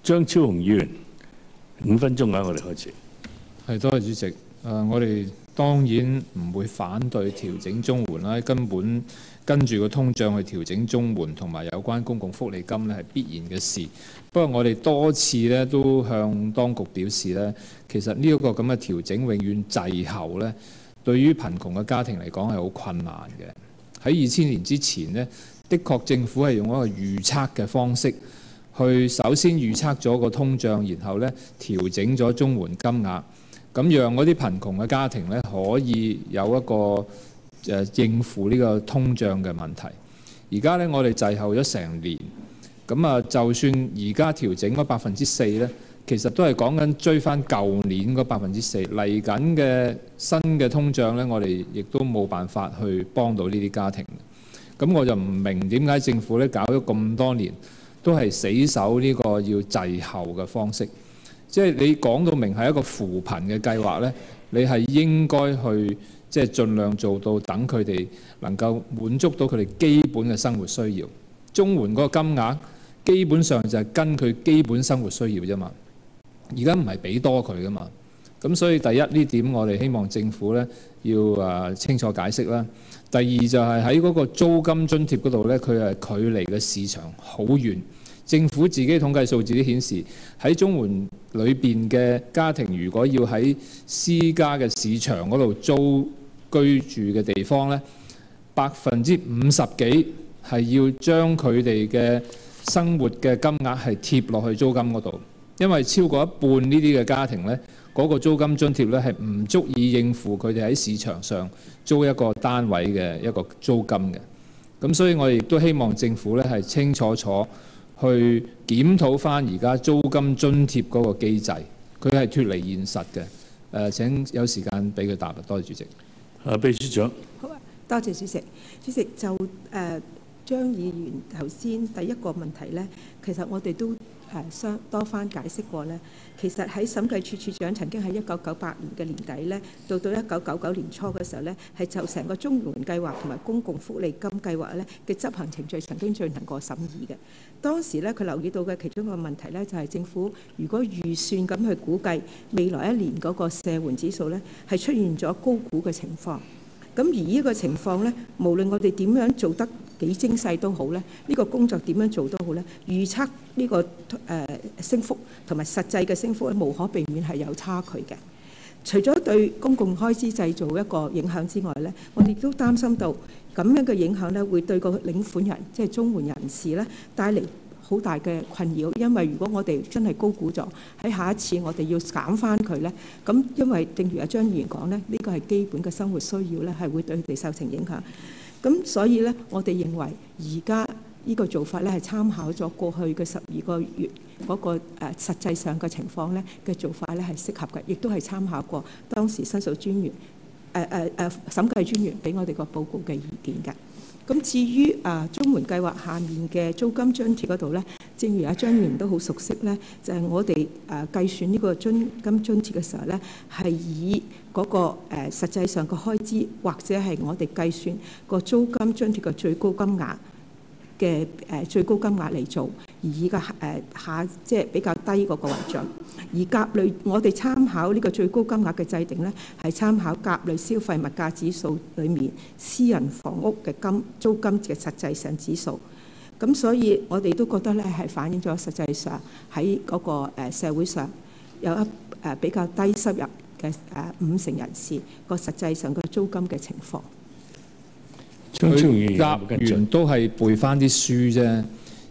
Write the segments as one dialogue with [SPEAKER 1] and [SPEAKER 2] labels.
[SPEAKER 1] 張超雄議員，5分鐘啊，我哋開始。
[SPEAKER 2] 係，多謝主席。我哋當然唔會反對調整綜援啦，根本跟住個通脹去調整綜援同埋有關公共福利金咧係必然嘅事。不過我哋多次咧都向當局表示咧，其實呢一個咁嘅調整永遠滯後咧，對於貧窮嘅家庭嚟講係好困難嘅。喺2000年之前呢，的確政府係用一個預測嘅方式去首先預測咗個通脹，然後咧調整咗綜援金額。咁讓嗰啲貧窮嘅家庭咧可以有一個應付呢個通脹嘅問題。而家咧我哋滯後咗成年，咁啊就算而家調整嗰4%咧，其實都係講緊追翻舊年嗰4%。嚟緊嘅新嘅通脹咧，我哋亦都冇辦法去幫到呢啲家庭。咁我就唔明點解政府咧搞咗咁多年都係死守呢個要滯後嘅方式。即係你講到明係一個扶貧嘅計劃呢，你係應該去即係盡量做到等佢哋能夠滿足到佢哋基本嘅生活需要。綜援嗰個金額基本上就係跟佢基本生活需要啫嘛。而家唔係俾多佢噶嘛。咁所以第一呢點我哋希望政府呢要清楚解釋啦。第二就係喺嗰個租金津貼嗰度呢，佢係距離嘅市場好遠。政府自己統計數字都顯示，喺綜援裏邊嘅家庭，如果要喺私家嘅市場嗰度租居住嘅地方呢，50%幾係要將佢哋嘅生活嘅金額係貼落去租金嗰度，因為超過一半呢啲嘅家庭呢，嗰個租金津貼呢係唔足以應付佢哋喺市場上租一個單位嘅一個租金嘅。咁所以我哋亦都希望政府呢係清楚去檢討翻而家租金津貼嗰個機制，佢係脫離現實嘅。請有時間俾佢答啦。多謝主席。
[SPEAKER 1] 秘書長。
[SPEAKER 3] 好啊，多謝主席。主席就張議員頭先第一個問題呢，其實我哋都多番解釋過呢。其實喺審計處處長曾經喺1998年嘅年底呢，到1999年初嘅時候呢，係就成個綜援計劃同埋公共福利金計劃呢嘅執行程序曾經進行過審議嘅。當時呢，佢留意到嘅其中一個問題呢，就係政府如果預算咁去估計未來一年嗰個社援指數呢，係出現咗高估嘅情況。咁而呢個情況呢，無論我哋點樣做得幾精細都好呢，呢個工作點樣做都好呢，預測呢個升幅同埋實際嘅升幅咧，無可避免係有差距嘅。除咗對公共開支製造一個影響之外呢，我哋都擔心到咁樣嘅影響呢，會對個領款人即係綜援人士呢帶嚟好大嘅困擾，因為如果我哋真係高估咗，喺下一次我哋要減翻佢呢，咁因為正如阿張議員講呢，呢個係基本嘅生活需要呢，係會對佢哋受情影響。咁所以呢，我哋認為而家呢個做法呢，係參考咗過去嘅12個月嗰個實際上嘅情況呢嘅做法呢，係適合嘅，亦都係參考過當時申訴專員審計專員俾我哋個報告嘅意見嘅。咁至於綜援計劃下面嘅租金津貼嗰度呢，正如阿張議員都好熟悉呢，就係我哋計算呢個租金津貼嘅時候呢，係以嗰個實際上嘅開支，或者係我哋計算個租金津貼嘅最高金額嘅最高金額嚟做，而以個即係比較低嗰個為準。而甲類我哋參考呢個最高金額嘅制定呢，係參考甲類消費物價指數裡面私人房屋嘅租金嘅實際上指數。咁所以我哋都覺得呢係反映咗實際上喺嗰個社會上有一比較低收入嘅50%人士個實際上嘅租金嘅情況。
[SPEAKER 2] 佢答完都係背翻啲書啫。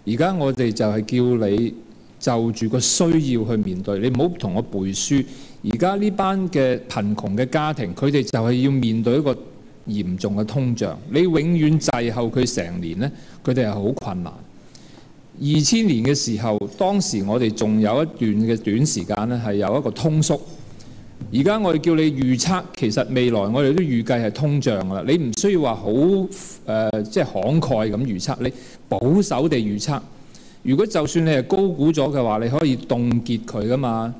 [SPEAKER 2] 而家我哋就係叫你就住個需要去面對，你唔好同我背書。而家呢班嘅貧窮嘅家庭，佢哋就係要面對一個嚴重嘅通脹。你永遠滯後佢成年呢，佢哋係好困難。2000年嘅時候，當時我哋仲有一段嘅短時間呢，係有一個通縮。而家我哋叫你預測，其實未來我哋都預計係通脹㗎啦。你唔需要話好即係慷慨咁預測，你保守地預測。如果就算你係高估咗嘅話，你可以凍結佢㗎嘛。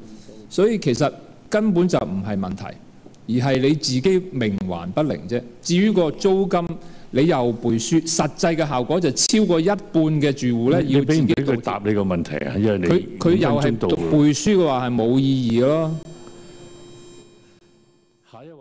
[SPEAKER 2] 所以其實根本就唔係問題，而係你自己冥頑不靈啫。至於個租金，你又背書，實際嘅效果就超過一半嘅住戶咧要自己
[SPEAKER 1] 俾佢答你個問題啊？因為你
[SPEAKER 2] 佢又係讀背書嘅話係冇意義咯。
[SPEAKER 1] 下一位。